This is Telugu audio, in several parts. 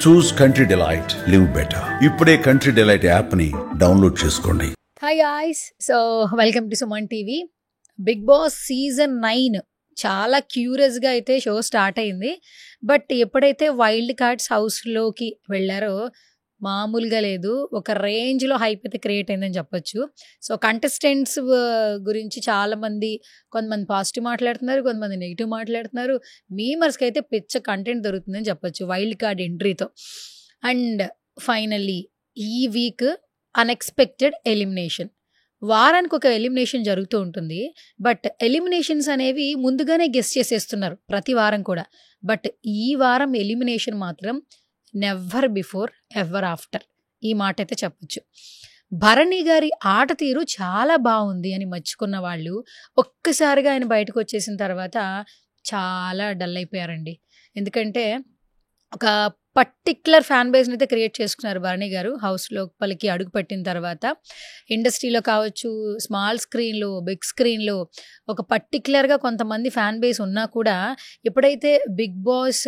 చూస్ కంట్రీ డిలైట్, లివ్ బెటర్. ఇప్పుడే కంట్రీ డిలైట్ యాప్ ని డౌన్లోడ్ చేసుకోండి. Hi guys, so welcome to Suman TV. Bigg Boss season 9 చాలా క్యూరియస్గా అయితే షో స్టార్ట్ అయింది. బట్ ఎప్పుడైతే వైల్డ్ కార్డ్స్ హౌస్లోకి వెళ్ళారో మామూలుగా లేదు, ఒక రేంజ్లో హైప్ అయితే క్రియేట్ అయిందని చెప్పొచ్చు. సో కంటెస్టెంట్స్ గురించి చాలామంది, కొంతమంది పాజిటివ్ మాట్లాడుతున్నారు, కొంతమంది నెగిటివ్ మాట్లాడుతున్నారు. మీమర్స్కి అయితే పిచ్చ కంటెంట్ దొరుకుతుందని చెప్పొచ్చు వైల్డ్ కార్డ్ ఎంట్రీతో. అండ్ ఫైనల్లీ ఈ వీక్ అన్ఎక్స్పెక్టెడ్ ఎలిమినేషన్. వారానికి ఒక ఎలిమినేషన్ జరుగుతూ ఉంటుంది. బట్ ఎలిమినేషన్స్ అనేవి ముందుగానే గెస్ చేసేస్తున్నారు ప్రతి వారం కూడా. బట్ ఈ వారం ఎలిమినేషన్ మాత్రం నెవర్ బిఫోర్ ఎవర్ ఆఫ్టర్, ఈ మాట అయితే చెప్పొచ్చు. భరణి గారి ఆట తీరు చాలా బాగుంది అని మెచ్చుకున్న వాళ్ళు ఒక్కసారిగా ఆయన బయటకు వచ్చేసిన తర్వాత చాలా డల్ అయిపోయారండి. ఎందుకంటే ఒక పర్టిక్యులర్ ఫ్యాన్ బేస్ని అయితే క్రియేట్ చేసుకున్నారు భరణి గారు హౌస్ లోపలికి అడుగు పెట్టిన తర్వాత. ఇండస్ట్రీలో కావచ్చు, స్మాల్ స్క్రీన్లో, బిగ్ స్క్రీన్లో ఒక పర్టిక్యులర్గా కొంతమంది ఫ్యాన్ బేస్ ఉన్నా కూడా ఎప్పుడైతే బిగ్ బాస్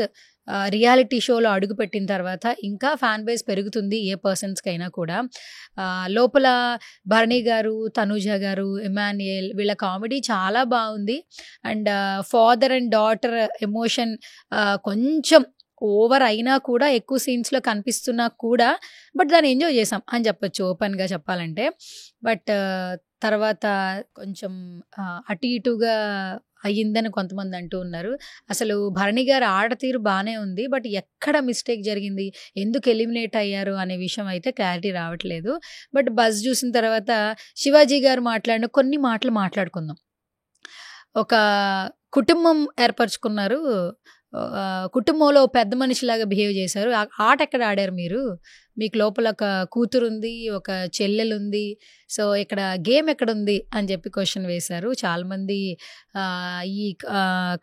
రియాలిటీ షోలో అడుగు పెట్టిన తర్వాత ఇంకా ఫ్యాన్ బేస్ పెరుగుతుంది ఏ పర్సన్స్కి అయినా కూడా. లోపల భరణి గారు, తనూజ గారు, ఇమాన్యుయల్ వీళ్ళ కామెడీ చాలా బాగుంది. And father and daughter emotion కొంచెం ఓవర్ అయినా కూడా, ఎక్కువ సీన్స్లో కనిపిస్తున్నా కూడా, బట్ దాన్ని ఎంజాయ్ చేసాం అని చెప్పొచ్చు ఓపెన్గా చెప్పాలంటే. బట్ తర్వాత కొంచెం అటు ఇటుగా అయ్యిందని కొంతమంది అంటూ ఉన్నారు. అసలు భరణి గారు ఆట తీరు బాగానే ఉంది, బట్ ఎక్కడ మిస్టేక్ జరిగింది, ఎందుకు ఎలిమినేట్ అయ్యారు అనే విషయం అయితే క్లారిటీ రావట్లేదు. బట్ బజ్ చూసిన తర్వాత శివాజీ గారు మాట్లాడిన కొన్ని మాటలు మాట్లాడుకుందాం. ఒక కుటుంబం ఏర్పరచుకున్నారు, కుటుంబంలో పెద్ద మనిషిలాగా బిహేవ్ చేశారు. ఆట ఎక్కడ ఆడారు మీరు? మీకు లోపల ఒక కూతురు ఉంది, ఒక చెల్లెలు ఉంది, సో ఇక్కడ గేమ్ ఎక్కడుంది అని చెప్పి క్వశ్చన్ వేశారు. చాలామంది ఈ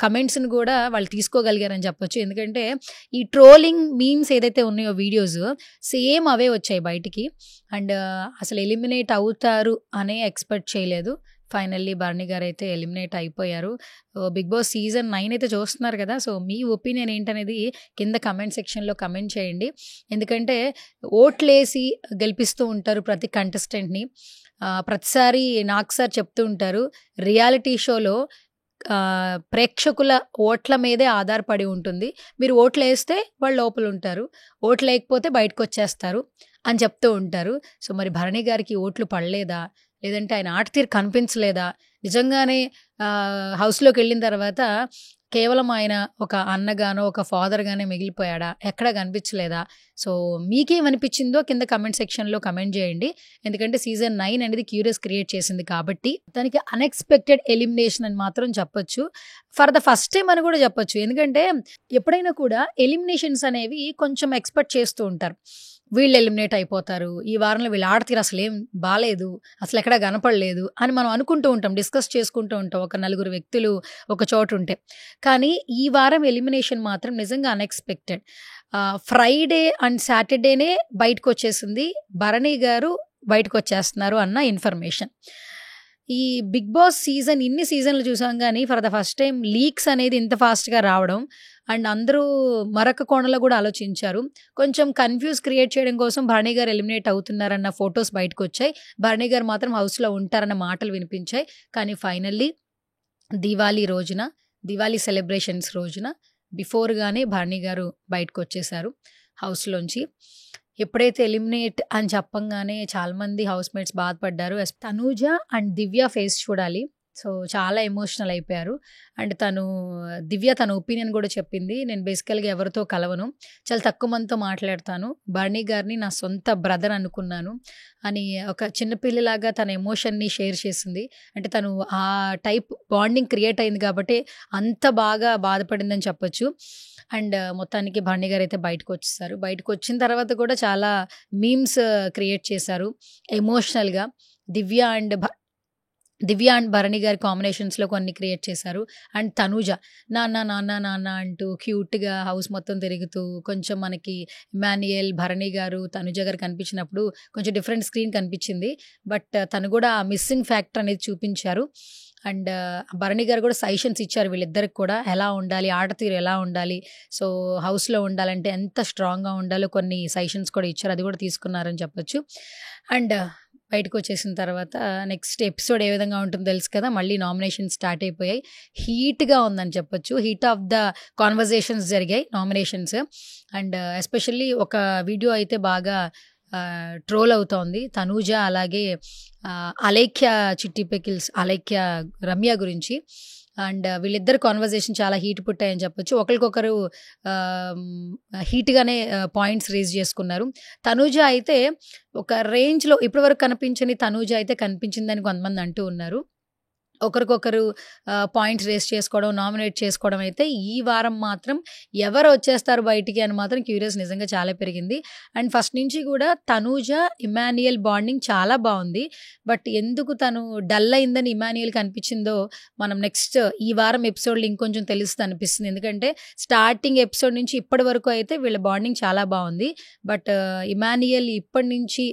కమెంట్స్ని కూడా వాళ్ళు తీసుకోగలిగారని చెప్పొచ్చు. ఎందుకంటే ఈ ట్రోలింగ్ మీమ్స్ ఏదైతే ఉన్నాయో వీడియోస్ సేమ్ అవే వచ్చాయి బయటికి. అండ్ అసలు ఎలిమినేట్ అవుతారు అనే ఎక్స్పెక్ట్ చేయలేదు. ఫైనల్లీ భరణి గారు అయితే ఎలిమినేట్ అయిపోయారు. బిగ్ బాస్ సీజన్ 9 అయితే చూస్తున్నారు కదా, సో మీ ఒపీనియన్ ఏంటనేది కింద కమెంట్ సెక్షన్లో కమెంట్ చేయండి. ఎందుకంటే ఓట్లేసి గెలిపిస్తూ ఉంటారు ప్రతి కంటెస్టెంట్ని. ప్రతిసారి నాకు సార్ చెప్తూ ఉంటారు, రియాలిటీ షోలో ప్రేక్షకుల ఓట్ల మీదే ఆధారపడి ఉంటుంది. మీరు ఓట్లు వేస్తే వాళ్ళు లోపల ఉంటారు, ఓట్లు లేకపోతే బయటకు వచ్చేస్తారు అని చెప్తూ ఉంటారు. సో మరి భరణి గారికి ఓట్లు పడలేదా, లేదంటే ఆయన ఆట తీరు కనిపించలేదా, నిజంగానే హౌస్లోకి వెళ్ళిన తర్వాత కేవలం ఆయన ఒక అన్నగానో ఒక ఫాదర్గానే మిగిలిపోయాడా, ఎక్కడా కనిపించలేదా? సో మీకేమనిపించిందో కింద కమెంట్ సెక్షన్లో కమెంట్ చేయండి. ఎందుకంటే సీజన్ 9 అనేది క్యూరియస్ క్రియేట్ చేసింది కాబట్టి దానికి అన్ఎక్స్పెక్టెడ్ ఎలిమినేషన్ అని మాత్రం చెప్పొచ్చు. ఫర్ ద ఫస్ట్ టైం అని కూడా చెప్పొచ్చు. ఎందుకంటే ఎప్పుడైనా కూడా ఎలిమినేషన్స్ అనేవి కొంచెం ఎక్స్పెక్ట్ చేస్తూ ఉంటారు. వీళ్ళు ఎలిమినేట్ అయిపోతారు, ఈ వారంలో వీళ్ళు ఆడతీరు అసలు ఏం బాగాలేదు, అసలు ఎక్కడా కనపడలేదు అని మనం అనుకుంటూ ఉంటాం, డిస్కస్ చేసుకుంటూ ఉంటాం ఒక నలుగురు వ్యక్తులు ఒక చోటు ఉంటే. కానీ ఈ వారం ఎలిమినేషన్ మాత్రం నిజంగా అన్ఎక్స్పెక్టెడ్. ఫ్రైడే అండ్ సాటర్డేనే బయటకు వచ్చేసింది, భరణి గారు బయటకు వచ్చేస్తున్నారు అన్న ఇన్ఫర్మేషన్. ఈ బిగ్ బాస్ సీజన్ ఇన్ని సీజన్లు చూసాం కానీ for the first time leaks అనేది ఇంత ఫాస్ట్గా రావడం, అండ్ అందరూ మరొక కోణంలో కూడా ఆలోచించారు. కొంచెం కన్ఫ్యూజ్ క్రియేట్ చేయడం కోసం భరణి గారు ఎలిమినేట్ అవుతున్నారన్న ఫొటోస్ బయటకు వచ్చాయి, భరణి గారు మాత్రం హౌస్లో ఉంటారన్న మాటలు వినిపించాయి. కానీ ఫైనల్లీ దివాళీ సెలబ్రేషన్స్ రోజున బిఫోర్గానే భరణి గారు బయటకు వచ్చేసారు హౌస్లోంచి. ఎప్పుడైతే ఎలిమినేట్ అని చెప్పంగానే చాలామంది హౌస్ మేట్స్ బాధపడ్డారు. తనూజ అండ్ దివ్య ఫేస్ చూడాలి, సో చాలా ఎమోషనల్ అయిపోయారు. అండ్ దివ్య తన ఒపీనియన్ కూడా చెప్పింది, నేను బేసికల్గా ఎవరితో కలవను, చాలా తక్కువ మందితో మాట్లాడతాను, భరణి గారిని నా సొంత బ్రదర్ అనుకున్నాను అని ఒక చిన్నపిల్లలాగా తన ఎమోషన్ని షేర్ చేసింది. అంటే తను ఆ టైప్ బాండింగ్ క్రియేట్ అయింది కాబట్టి అంత బాగా బాధపడిందని చెప్పొచ్చు. అండ్ మొత్తానికి భరణి గారు అయితే బయటకు వచ్చేసారు. బయటకు వచ్చిన తర్వాత కూడా చాలా మీమ్స్ క్రియేట్ చేశారు ఎమోషనల్గా. దివ్య అండ్ భరణి గారి కాంబినేషన్స్లో కొన్ని క్రియేట్ చేశారు. అండ్ తనూజ నాన్న నాన్న నాన్న అంటూ క్యూట్గా హౌస్ మొత్తం తిరుగుతూ, కొంచెం మనకి ఇమాన్యుయల్, భరణి గారు, తనూజ గారు కనిపించినప్పుడు కొంచెం డిఫరెంట్ స్క్రీన్ కనిపించింది. బట్ తను కూడా మిస్సింగ్ ఫ్యాక్టర్ అనేది చూపించారు. అండ్ భరణి గారు కూడా సజెషన్స్ ఇచ్చారు వీళ్ళిద్దరికి కూడా, ఎలా ఉండాలి, ఆట తీరు ఎలా ఉండాలి, సో హౌస్లో ఉండాలంటే ఎంత స్ట్రాంగ్గా ఉండాలో కొన్ని సజెషన్స్ కూడా ఇచ్చారు, అది కూడా తీసుకున్నారని చెప్పొచ్చు. అండ్ బయటకు వచ్చేసిన తర్వాత నెక్స్ట్ ఎపిసోడ్ ఏ విధంగా ఉంటుందో తెలుసు కదా, మళ్ళీ నామినేషన్ స్టార్ట్ అయిపోయాయి, హీట్గా ఉందని చెప్పొచ్చు, హీట్ ఆఫ్ ద కాన్వర్జేషన్స్ జరిగాయి నామినేషన్స్. అండ్ ఎస్పెషల్లీ ఒక వీడియో అయితే బాగా ట్రోల్ అవుతోంది, తనూజ అలాగే అలేఖ్య చిట్టి పికిల్స్, అలేఖ్య రమ్య గురించి. అండ్ వీళ్ళిద్దరు కాన్వర్జేషన్ చాలా హీట్ పుట్టాయని చెప్పొచ్చు, ఒకరికొకరు హీట్గానే పాయింట్స్ రేజ్ చేసుకున్నారు. తనూజ అయితే ఒక రేంజ్లో ఇప్పటివరకు కనిపించని తనూజ అయితే కనిపించిందని కొంతమంది అంటూ ఉన్నారు. ఒకరికొకరు పాయింట్స్ రేస్ చేసుకోవడం, నామినేట్ చేసుకోవడం అయితే ఈ వారం మాత్రం ఎవరు వచ్చేస్తారు బయటికి అని మాత్రం క్యూరియస్ నిజంగా చాలా పెరిగింది. అండ్ ఫస్ట్ నుంచి కూడా తనూజ ఇమాన్యుయల్ బాండింగ్ చాలా బాగుంది, బట్ ఎందుకు తను డల్ అయిందని ఇమాన్యుయల్కి అనిపించిందో మనం నెక్స్ట్ ఈ వారం ఎపిసోడ్లో ఇంకొంచెం తెలుస్తుంది అనిపిస్తుంది. ఎందుకంటే స్టార్టింగ్ ఎపిసోడ్ నుంచి ఇప్పటి వరకు అయితే వీళ్ళ బాండింగ్ చాలా బాగుంది, బట్ ఇమాన్యుయల్ ఇప్పటి నుంచి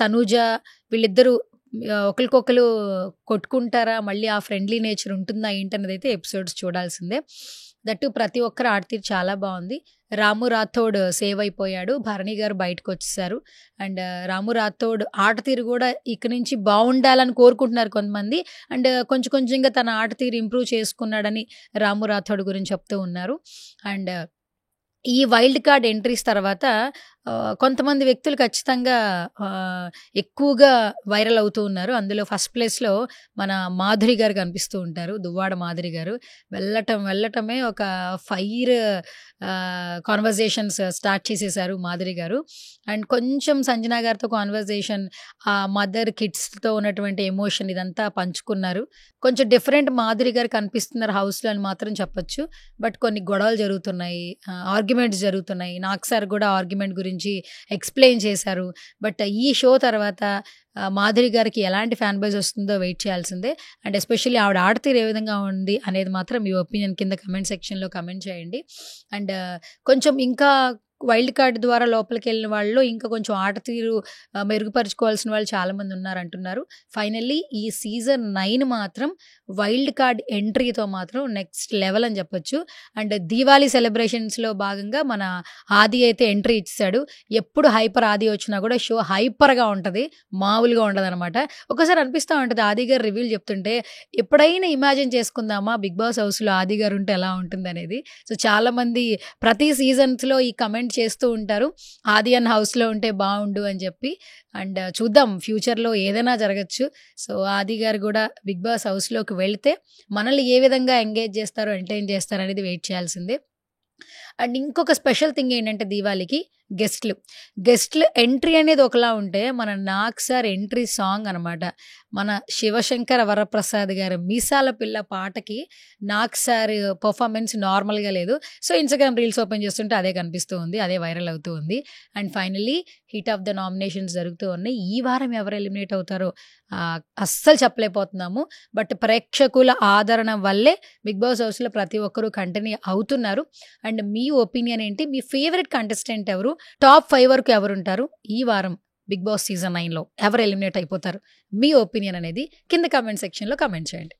తనూజ వీళ్ళిద్దరూ ఒకరికొకరు కొట్టుకుంటారా, మళ్ళీ ఆ ఫ్రెండ్లీ నేచర్ ఉంటుందా ఏంటనేది అయితే ఎపిసోడ్స్ చూడాల్సిందే. దట్టు ప్రతి ఒక్కరు ఆడతీరు చాలా బాగుంది. రాము రాథోడ్ సేవ్ అయిపోయాడు, భరణి గారు బయటకు వచ్చేసారు. అండ్ రాము రాథోడ్ ఆటతీరు కూడా ఇక నుంచి బాగుండాలని కోరుకుంటున్నారు కొంతమంది. అండ్ కొంచెం కొంచెంగా తన ఆటతీరు ఇంప్రూవ్ చేసుకున్నాడని రాము రాథోడ్ గురించి చెప్తూ ఉన్నారు. అండ్ ఈ వైల్డ్ కార్డ్ ఎంట్రీస్ తర్వాత కొంతమంది వ్యక్తులు ఖచ్చితంగా ఎక్కువగా వైరల్ అవుతూ ఉన్నారు. అందులో ఫస్ట్ ప్లేస్లో మన మాధురి గారు కనిపిస్తూ ఉంటారు, దువ్వాడ మాధురి గారు. వెళ్ళటమే ఒక ఫైర్ కాన్వర్జేషన్స్ స్టార్ట్ చేసేసారు మాధురి గారు. అండ్ కొంచెం సంజన గారితో కాన్వర్జేషన్, ఆ మదర్ కిడ్స్తో ఉన్నటువంటి ఎమోషన్ ఇదంతా పంచుకున్నారు. కొంచెం డిఫరెంట్ మాధురి గారు కనిపిస్తున్నారు హౌస్లో అని మాత్రం చెప్పొచ్చు. బట్ కొన్ని గొడవలు జరుగుతున్నాయి, ఆర్గ్యుమెంట్స్ జరుగుతున్నాయి. నాకు సార్ కూడా ఆర్గ్యుమెంట్ గురించి ఎక్స్ప్లెయిన్ చేశారు. బట్ ఈ షో తర్వాత మాధురి గారికి ఎలాంటి ఫ్యాన్ బేస్ వస్తుందో వెయిట్ చేయాల్సిందే. అండ్ ఎస్పెషల్లీ ఆవిడ ఆడతీరు ఏ విధంగా ఉంది అనేది మాత్రం మీ ఒపీనియన్ కింద కమెంట్ సెక్షన్లో కమెంట్ చేయండి. అండ్ కొంచెం ఇంకా వైల్డ్ కార్డ్ ద్వారా లోపలికి వెళ్ళిన వాళ్ళు ఇంకా కొంచెం ఆటతీరు మెరుగుపరుచుకోవాల్సిన వాళ్ళు చాలామంది ఉన్నారంటున్నారు. ఫైనల్లీ ఈ సీజన్ 9 మాత్రం వైల్డ్ కార్డ్ ఎంట్రీతో మాత్రం నెక్స్ట్ లెవెల్ అని చెప్పొచ్చు. అండ్ దీవాళీ సెలబ్రేషన్స్లో భాగంగా మన ఆది అయితే ఎంట్రీ ఇచ్చాడు. ఎప్పుడు హైపర్ ఆది వచ్చినా కూడా షో హైపర్గా ఉంటుంది, మామూలుగా ఉండదు అనమాట. ఒకసారి అనిపిస్తూ ఉంటుంది ఆది గారు రివ్యూలు చెప్తుంటే, ఎప్పుడైనా ఇమాజిన్ చేసుకుందామా బిగ్ బాస్ హౌస్లో ఆది గారు ఉంటే ఎలా ఉంటుంది అనేది. సో చాలామంది ప్రతి సీజన్స్లో ఈ కమెంట్ చేస్తూ ఉంటారు, ఆది అన్న హౌస్లో ఉంటే బాగుండు అని చెప్పి. అండ్ చూద్దాం ఫ్యూచర్లో ఏదైనా జరగచ్చు. సో ఆది గారు కూడా బిగ్ బాస్ హౌస్లోకి వెళితే మనల్ని ఏ విధంగా ఎంగేజ్ చేస్తారో, ఎంటర్టైన్ చేస్తారో అనేది వెయిట్ చేయాల్సిందే. అండ్ ఇంకొక స్పెషల్ థింగ్ ఏంటంటే దీవాళికి గెస్ట్లు ఎంట్రీ అనేది ఒకలా ఉంటే, మన నాగ్ సార్ ఎంట్రీ సాంగ్ అనమాట. మన శివశంకర వరప్రసాద్ గారు మీసాల పిల్ల పాటకి నాగ్ సార్ పర్ఫార్మెన్స్ నార్మల్గా లేదు. సో ఇన్స్టాగ్రామ్ రీల్స్ ఓపెన్ చేస్తుంటే అదే కనిపిస్తూ ఉంది, అదే వైరల్ అవుతూ ఉంది. And finally hit of the nominations జరుగుతూ ఉన్నాయి. ఈ వారం ఎవరు ఎలిమినేట్ అవుతారో అస్సలు చెప్పలేకపోతున్నాము. బట్ ప్రేక్షకుల ఆదరణ వల్లే బిగ్ బాస్ హౌస్లో ప్రతి ఒక్కరూ కంటిన్యూ అవుతున్నారు. అండ్ మీ ఒపీనియన్ ఏంటి? మీ ఫేవరెట్ కంటెస్టెంట్ ఎవరు? టాప్ 5 వరకు ఎవరుంటారు? ఈ వారం బిగ్ బాస్ సీజన్ 9లో ఎవరు ఎలిమినేట్ అయిపోతారు? మీ ఒపీనియన్ అనేది కింద కామెంట్ సెక్షన్లో కామెంట్ చేయండి.